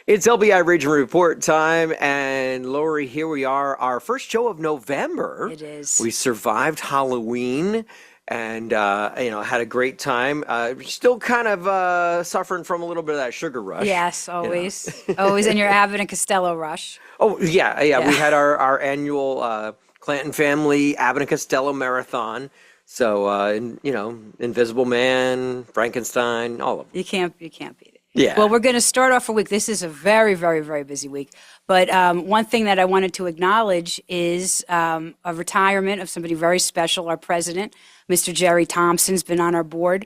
It's LBI Region Report time, and Lori, here we are, our first show of November. It is. We survived Halloween and had a great time. Still kind of suffering from a little bit of that sugar rush. Yes, you know. always. Always in your Abbott and Costello rush. Oh, yeah. Yeah. We had our annual Clanton Family Abbott and Costello Marathon. So, Invisible Man, Frankenstein, all of them. You can't beat it. Yeah. Well, we're going to start off a week. This is a very, very, very busy week. But one thing that I wanted to acknowledge is a retirement of somebody very special. Our president, Mr. Jerry Thompson's been on our board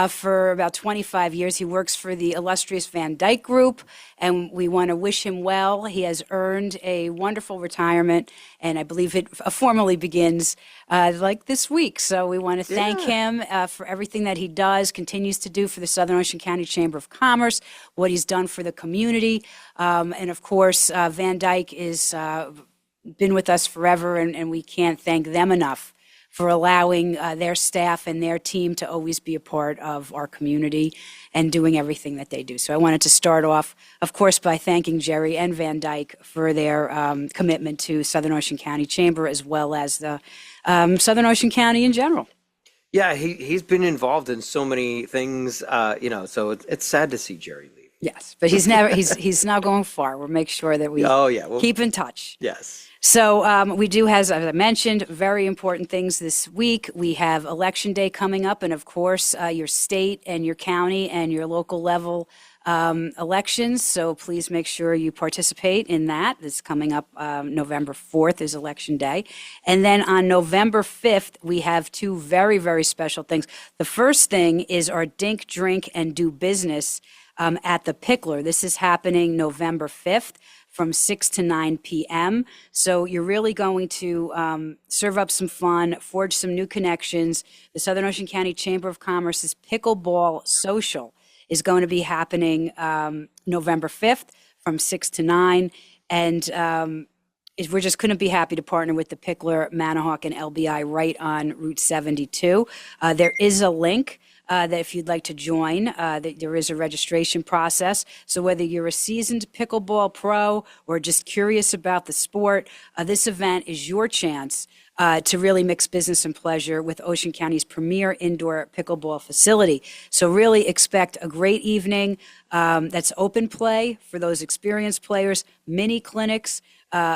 for about 25 years. He works for the illustrious Van Dyke Group, and we want to wish him well. He has earned a wonderful retirement, and I believe it formally begins like this week. So we want to thank him for everything that he does, continues to do for the Southern Ocean County Chamber of Commerce, what he's done for the community, and of course, Van Dyke is been with us forever, and we can't thank them enough for allowing their staff and their team to always be a part of our community and doing everything that they do. So I wanted to start off, of course, by thanking Jerry and Van Dyke for their commitment to Southern Ocean County Chamber as well as the Southern Ocean County in general. Yeah, he's been involved in so many things, so it's sad to see Jerry leave. Yes, but he's not going far. We'll make sure that we keep in touch. Yes. So we do, as I mentioned, very important things this week. We have Election Day coming up, and of course, your state and your county and your local level elections. So please make sure you participate in that. It's coming up November 4th is Election Day. And then on November 5th, we have two very, very special things. The first thing is our Dink, Drink, and Do Business at the Pickler. This is happening November 5th from 6 to 9 p.m. So you're really going to serve up some fun, forge some new connections. The Southern Ocean County Chamber of Commerce's Pickleball Social is going to be happening November 5th from 6 to 9. And we just couldn't be happy to partner with the Pickler, Manahawk, and LBI right on Route 72. There is a link that if you'd like to join, there is a registration process. So whether you're a seasoned pickleball pro or just curious about the sport, this event is your chance to really mix business and pleasure with Ocean County's premier indoor pickleball facility. So really expect a great evening that's open play for those experienced players, mini clinics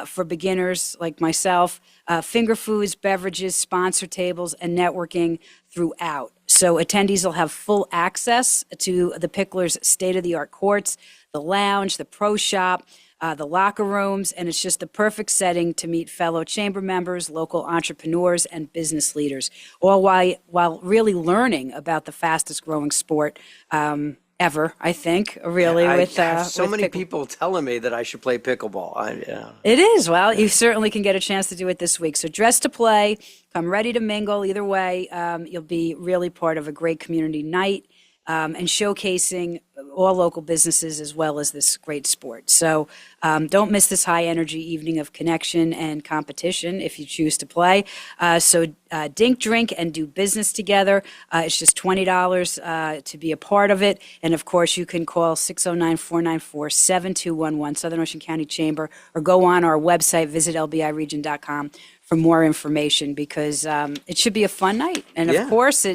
for beginners like myself, finger foods, beverages, sponsor tables, and networking throughout. So attendees will have full access to the Pickler's state-of-the-art courts, the lounge, the pro shop, the locker rooms, and it's just the perfect setting to meet fellow chamber members, local entrepreneurs, and business leaders, all while really learning about the fastest growing sport ever, I think, really. I with have so with many people telling me that I should play pickleball. It is. Well, you certainly can get a chance to do it this week. So dress to play, come ready to mingle. Either way, you'll be really part of a great community night and showcasing all local businesses as well as this great sport. So don't miss this high energy evening of connection and competition if you choose to play. So Dink, Drink, and Do Business together. It's just $20 to be a part of it. And of course, you can call 609-494-7211, Southern Ocean County Chamber, or go on our website, visit lbiregion.com for more information, because it should be a fun night. And of course,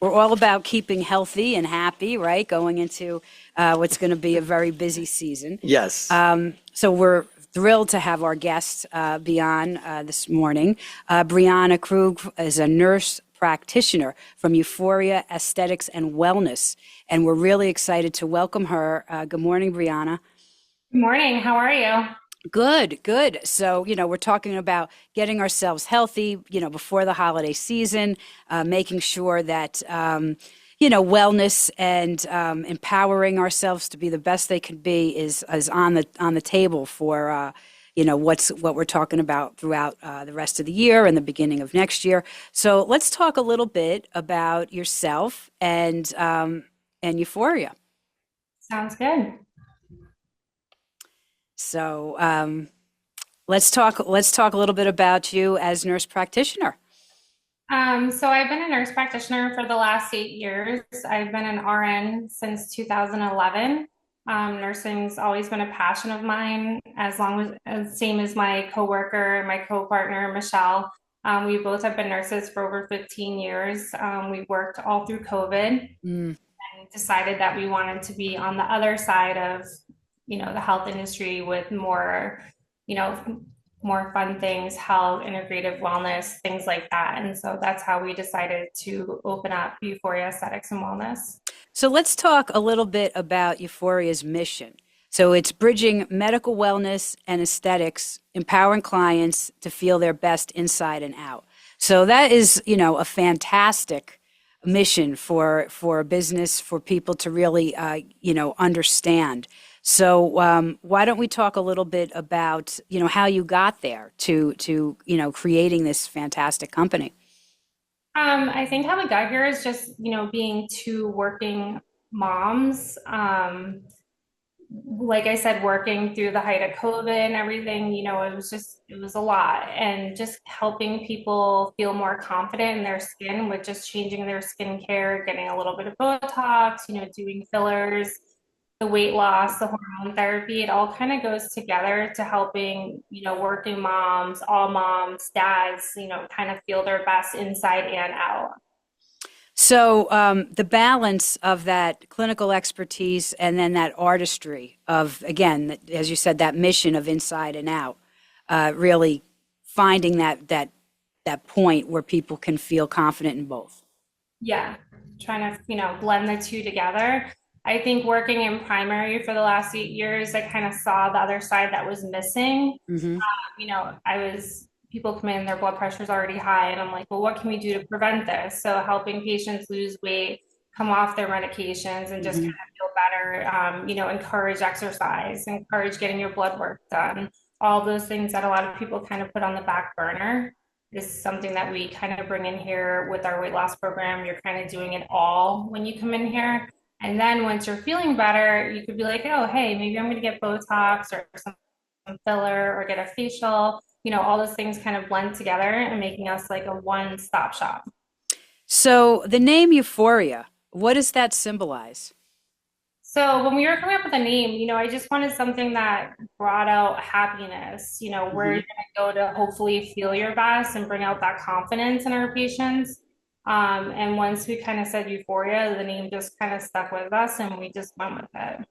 we're all about keeping healthy and happy, right? Going into what's going to be a very busy season. Yes. So we're thrilled to have our guest be on this morning. Brianna Krug is a nurse practitioner from Euphoria Aesthetics and Wellness, and we're really excited to welcome her. Good morning, Brianna. Good morning. How are you? Good, good. So, we're talking about getting ourselves healthy, before the holiday season, making sure that, wellness and empowering ourselves to be the best they can be is on the table for, what we're talking about throughout the rest of the year and the beginning of next year. So let's talk a little bit about yourself and Euphoria. Sounds good. So let's talk a little bit about you as nurse practitioner. So I've been a nurse practitioner for the last 8 years. I've been an RN since 2011. Nursing's always been a passion of mine, as long as same as my coworker, my co-partner, Michelle. We both have been nurses for over 15 years. We worked all through COVID Mm. and decided that we wanted to be on the other side of, the health industry with more, you know, more fun things, health, integrative wellness, things like that. And so that's how we decided to open up Euphoria Aesthetics and Wellness. So let's talk a little bit about Euphoria's mission. So it's bridging medical wellness and aesthetics, empowering clients to feel their best inside and out. So that is, a fantastic mission for a business, for people to really, understand. So why don't we talk a little bit about, how you got there to creating this fantastic company? I think how we got here is just, being two working moms. Like I said, working through the height of COVID and everything, it was a lot. And just helping people feel more confident in their skin with just changing their skincare, getting a little bit of Botox, doing fillers, the weight loss, the hormone therapy, it all kind of goes together to helping, working moms, all moms, dads, kind of feel their best inside and out. So the balance of that clinical expertise and then that artistry of, again, as you said, that mission of inside and out, really finding that point where people can feel confident in both. Yeah, trying to, blend the two together. I think working in primary for the last 8 years, I kind of saw the other side that was missing. Mm-hmm. People come in, their blood pressure is already high, and I'm like, well, what can we do to prevent this? So helping patients lose weight, come off their medications, and just Mm-hmm. kind of feel better. Encourage exercise, encourage getting your blood work done. All those things that a lot of people kind of put on the back burner is something that we kind of bring in here with our weight loss program. You're kind of doing it all when you come in here. And then once you're feeling better, you could be like, oh, hey, maybe I'm going to get Botox or some filler or get a facial. All those things kind of blend together and making us like a one-stop shop. So the name Euphoria, what does that symbolize? So when we were coming up with a name, I just wanted something that brought out happiness, where Mm-hmm. you're going to go to hopefully feel your best and bring out that confidence in our patients. And once we kind of said Euphoria, the name just kind of stuck with us and we just went with it.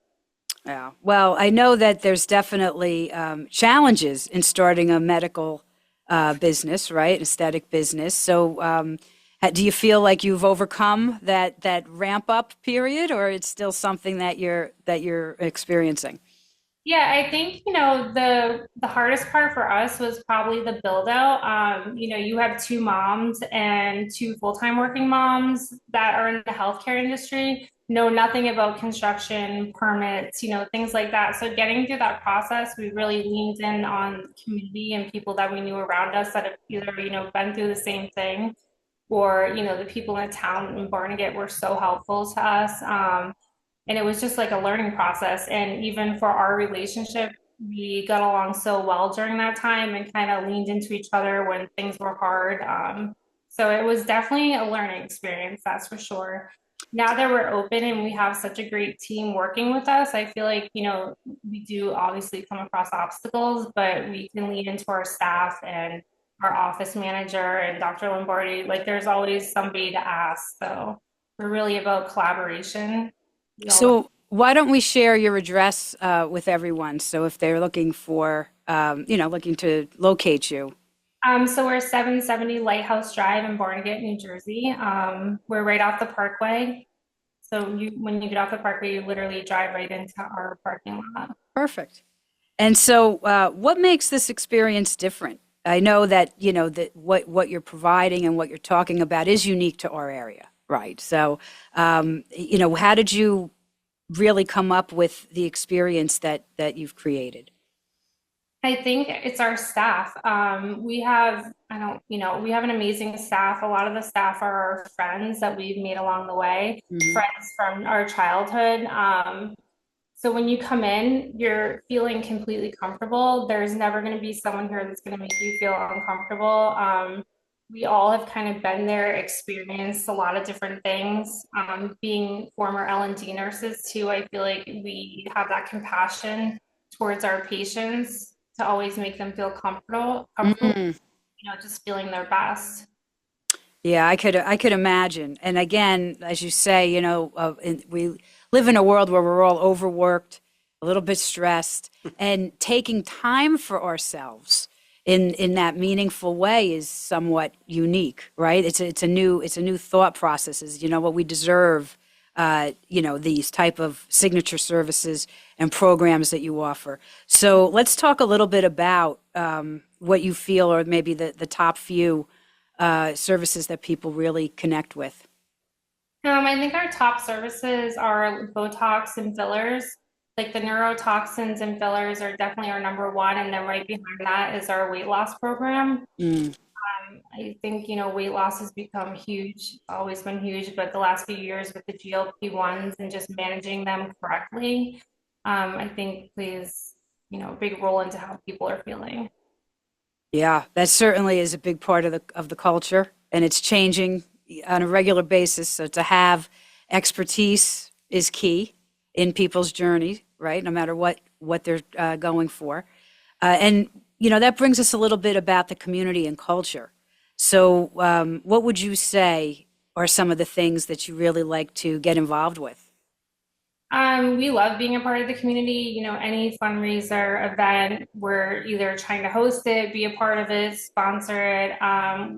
Yeah. Well, I know that there's definitely challenges in starting a medical business, right? Aesthetic business. So, do you feel like you've overcome that ramp up period, or it's still something that you're experiencing? Yeah, I think, the hardest part for us was probably the build out. You have two moms and two full-time working moms that are in the healthcare industry, know nothing about construction, permits, things like that. So getting through that process, we really leaned in on community and people that we knew around us that have either, been through the same thing or, the people in the town in Barnegat were so helpful to us. And it was just like a learning process. And even for our relationship, we got along so well during that time and kind of leaned into each other when things were hard. So it was definitely a learning experience, that's for sure. Now that we're open and we have such a great team working with us, I feel like, we do obviously come across obstacles, but we can lean into our staff and our office manager and Dr. Lombardi. Like there's always somebody to ask. So we're really about collaboration. So, why don't we share your address with everyone? So, if they're looking for, looking to locate you. So we're 770 Lighthouse Drive in Barnegat, New Jersey. We're right off the Parkway. So when you get off the Parkway, you literally drive right into our parking lot. Perfect. And so, what makes this experience different? I know that that what you're providing and what you're talking about is unique to our area, right? So, how did you really come up with the experience that you've created? I think it's our staff. We have, we have an amazing staff. A lot of the staff are our friends that we've made along the way, Mm-hmm. friends from our childhood. So when you come in, you're feeling completely comfortable. There's never going to be someone here that's going to make you feel uncomfortable. we all have kind of been there, experienced a lot of different things. Being former L&D nurses too, I feel like we have that compassion towards our patients to always make them feel comfortable, Mm. just feeling their best. Yeah, I could imagine. And again, as you say, we live in a world where we're all overworked, a little bit stressed, and taking time for ourselves in that meaningful way is somewhat unique, right? It's a new thought processes. You know what we deserve. These type of signature services and programs that you offer. So let's talk a little bit about what you feel, or maybe the top few services that people really connect with. I think our top services are Botox and fillers. Like the neurotoxins and fillers are definitely our number one, and then right behind that is our weight loss program. Mm. I think, weight loss has become huge, always been huge, but the last few years with the GLP-1s and just managing them correctly, I think plays, a big role into how people are feeling. Yeah, that certainly is a big part of the culture, and it's changing on a regular basis. So to have expertise is key in people's journey, right? No matter what they're going for, and that brings us a little bit about the community and culture. So, what would you say are some of the things that you really like to get involved with? We love being a part of the community. Any fundraiser event, we're either trying to host it, be a part of it, sponsor it.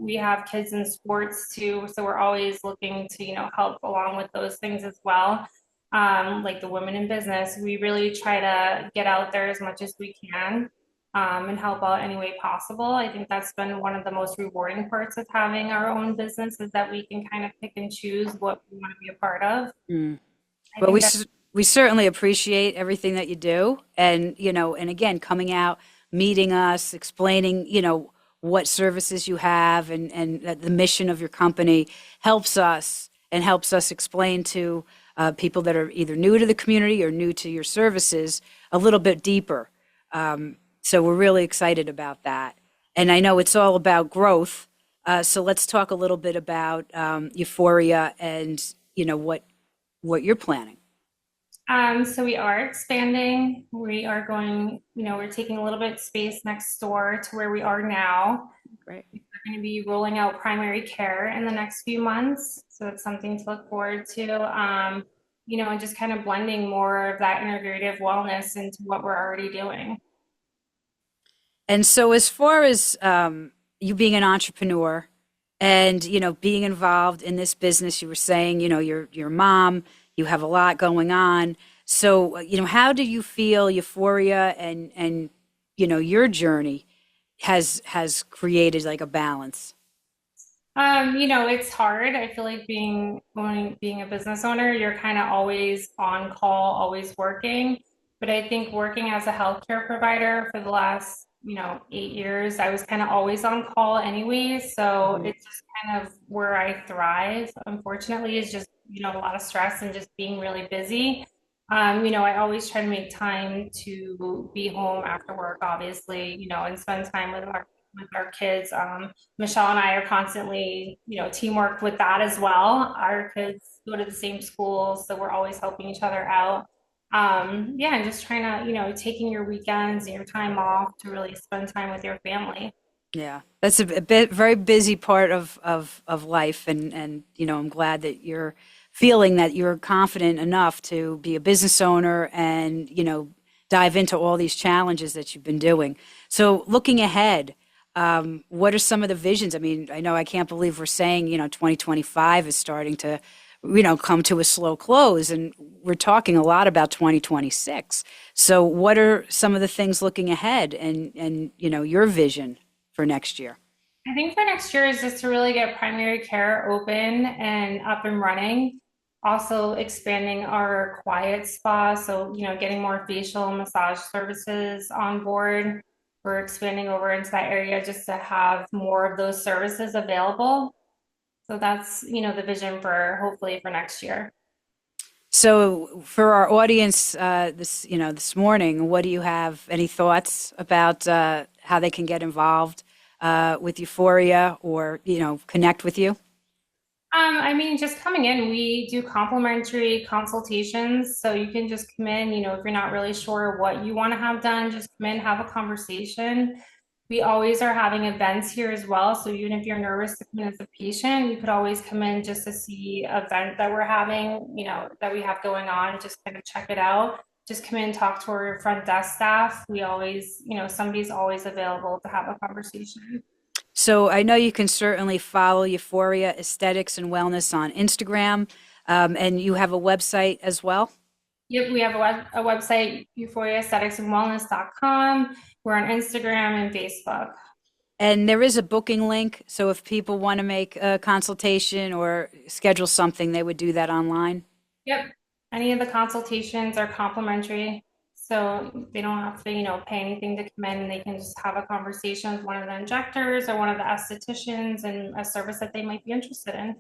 We have kids in sports too, so we're always looking to, help along with those things as well. Like the women in business, we really try to get out there as much as we can, and help out any way possible. I think that's been one of the most rewarding parts of having our own business, is that we can kind of pick and choose what we want to be a part of. Mm. I Well, think that's we certainly appreciate everything that you do, and and again, coming out, meeting us, explaining what services you have, and that the mission of your company helps us explain to people that are either new to the community or new to your services a little bit deeper. So we're really excited about that, and I know it's all about growth. So let's talk a little bit about Euphoria and what you're planning. So we are expanding. We are going, we're taking a little bit of space next door to where we are now. Great. We're going to be rolling out primary care in the next few months. So it's something to look forward to. And just kind of blending more of that integrative wellness into what we're already doing. And so, as far as you being an entrepreneur and being involved in this business, you were saying your mom, you have a lot going on. So how do you feel Euphoria and your journey has created like a balance? It's hard. I feel like being a business owner, you're kind of always on call, always working. But I think working as a healthcare provider for the last, 8 years, I was kind of always on call anyways. So Mhm. it's just kind of where I thrive. Unfortunately, is just, a lot of stress and just being really busy. I always try to make time to be home after work, obviously, and spend time with our kids. Michelle and I are constantly, teamwork with that as well. Our kids go to the same school, so we're always helping each other out. Yeah, and just trying to, taking your weekends and your time off to really spend time with your family. Yeah, that's a bit very busy part of life, and I'm glad that you're feeling that you're confident enough to be a business owner and dive into all these challenges that you've been doing. So looking ahead, what are some of the visions? I mean, I know I can't believe we're saying 2025 is starting to come to a slow close, and we're talking a lot about 2026. So what are some of the things looking ahead, and your vision for next year? I think for next year is just to really get primary care open and up and running. Also expanding our quiet spa, so getting more facial massage services on board. We're expanding over into that area just to have more of those services available. So that's, the vision for hopefully for next year. So for our audience this morning, what do you have any thoughts about how they can get involved with Euphoria or, connect with you? I mean, just coming in, we do complimentary consultations. So you can just come in, if you're not really sure what you want to have done, just come in, have a conversation. We always are having events here as well. So even if you're nervous to come in as a patient, you could always come in just to see an event that we're having, that we have going on, just kind of check it out. Just come in, talk to our front desk staff. We always, somebody's always available to have a conversation. So I know you can certainly follow Euphoria Aesthetics and Wellness on Instagram, and you have a website as well? Yep, we have a website, euphoriaaestheticsandwellness.com. We're on Instagram and Facebook. And there is a booking link, so if people want to make a consultation or schedule something, they would do that online? Yep, any of the consultations are complimentary. So they don't have to, pay anything to come in, and they can just have a conversation with one of the injectors or one of the estheticians and a service that they might be interested in.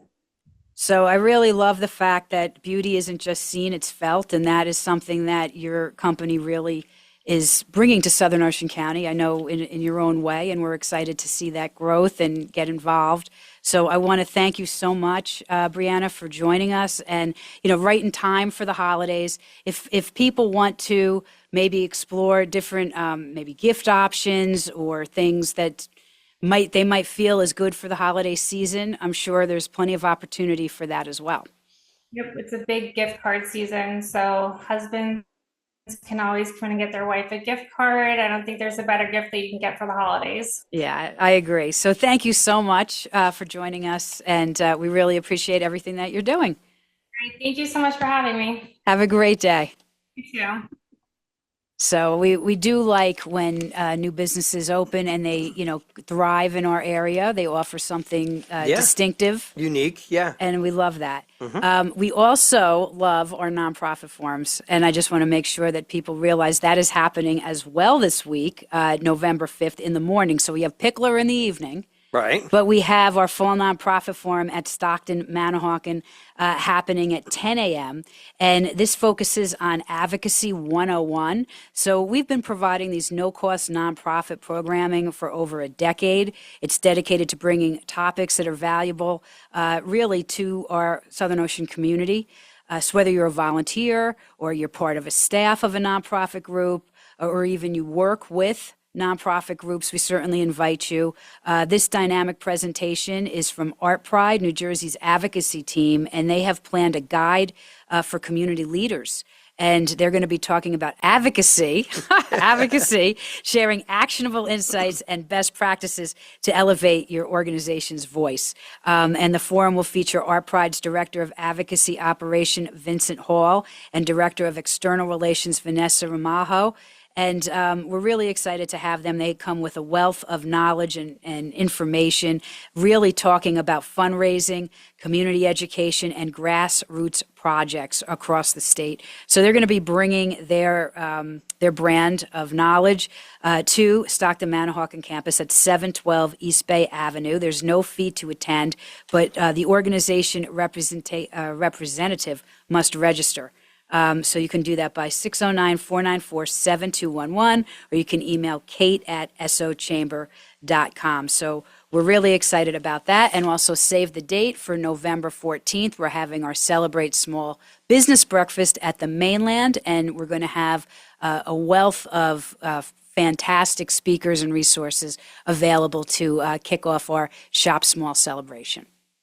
So I really love the fact that beauty isn't just seen, it's felt, and that is something that your company really is bringing to Southern Ocean County, I know in your own way, and we're excited to see that growth and get involved. So I want to thank you so much, Brianna, for joining us, and right in time for the holidays. If people want to maybe explore different maybe gift options or things that they might feel is good for the holiday season, I'm sure there's plenty of opportunity for that as well. Yep, it's a big gift card season, so husbands can always come and get their wife a gift card. I don't think there's a better gift that you can get for the holidays. Yeah, I agree. So thank you so much for joining us, and we really appreciate everything that you're doing. Great. Thank you so much for having me. Have a great day. You too. So we do like when new businesses open and they, thrive in our area. They offer something distinctive. Unique, yeah. And we love that. We also love our nonprofit forums. And I just want to make sure that people realize that is happening as well this week, November 5th in the morning. So we have Pickler in the evening. Right. But we have our fall nonprofit forum at Stockton, Manahawkin, happening at 10 a.m. And this focuses on Advocacy 101. So we've been providing these no-cost nonprofit programming for over a decade. It's dedicated to bringing topics that are valuable, really, to our Southern Ocean community. So whether you're a volunteer or you're part of a staff of a nonprofit group, or even you work with nonprofit groups, we certainly invite you. This dynamic presentation is from Art Pride, New Jersey's advocacy team, and they have planned a guide for community leaders. And they're going to be talking about advocacy, sharing actionable insights and best practices to elevate your organization's voice. And the forum will feature Art Pride's Director of Advocacy Operation, Vincent Hall, and Director of External Relations, Vanessa Ramajo. And we're really excited to have them. They come with a wealth of knowledge and information, really talking about fundraising, community education, and grassroots projects across the state. So they're going to be bringing their brand of knowledge to Stockton Manahawkin campus at 712 East Bay Avenue. There's no fee to attend, but the organization representative must register. So you can do that by 609-494-7211, or you can email kate@sochamber.com. So we're really excited about that. And also save the date for November 14th. We're having our Celebrate Small Business Breakfast at the mainland, and we're going to have a wealth of fantastic speakers and resources available to kick off our Shop Small celebration.